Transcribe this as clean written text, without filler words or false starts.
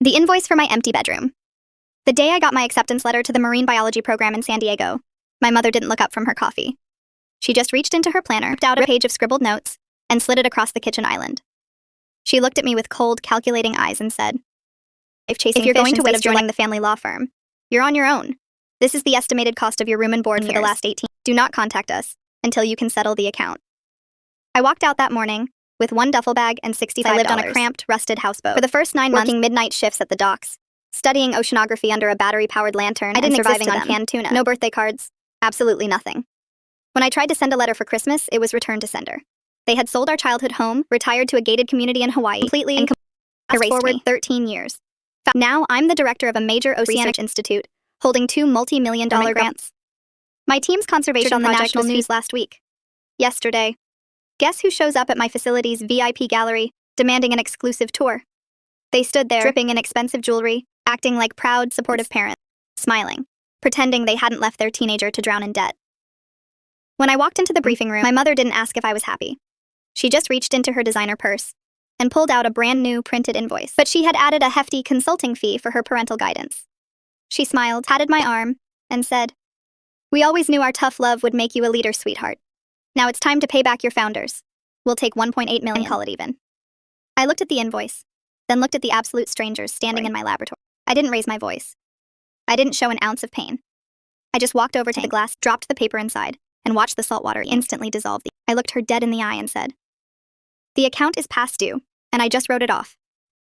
The invoice for my empty bedroom. The day I got my acceptance letter to the marine biology program in San Diego, my mother didn't look up from her coffee. She just reached into her planner, ripped out a page of scribbled notes, and slid it across the kitchen island. She looked at me with cold, calculating eyes and said, "If you're going to waste joining the family law firm, you're on your own. This is the estimated cost of your room and board for the last 18. Do not contact us until you can settle the account." I walked out that morning with one duffel bag and $65. I lived on a cramped, rusted houseboat for the first 9 months, working midnight shifts at the docks, studying oceanography under a battery-powered lantern, and surviving on canned tuna. No birthday cards, absolutely nothing. When I tried to send a letter for Christmas, it was returned to sender. They had sold our childhood home, retired to a gated community in Hawaii, completely and erased forward 13 years. Now I'm the director of a major oceanic institute, holding 2 multi-million-dollar grants. My team's conservation on the national news last week. Yesterday. Guess who shows up at my facility's VIP gallery, demanding an exclusive tour? They stood there, dripping in expensive jewelry, acting like proud, supportive parents, smiling, pretending they hadn't left their teenager to drown in debt. When I walked into the briefing room, my mother didn't ask if I was happy. She just reached into her designer purse and pulled out a brand new printed invoice. But she had added a hefty consulting fee for her parental guidance. She smiled, patted my arm, and said, "We always knew our tough love would make you a leader, sweetheart. Now it's time to pay back your founders. We'll take 1.8 million, call it even." I looked at the invoice, then looked at the absolute strangers standing in my laboratory. I didn't raise my voice. I didn't show an ounce of pain. I just walked over to the glass, dropped the paper inside, and watched the salt water instantly dissolve. I looked her dead in the eye and said, "The account is past due, and I just wrote it off.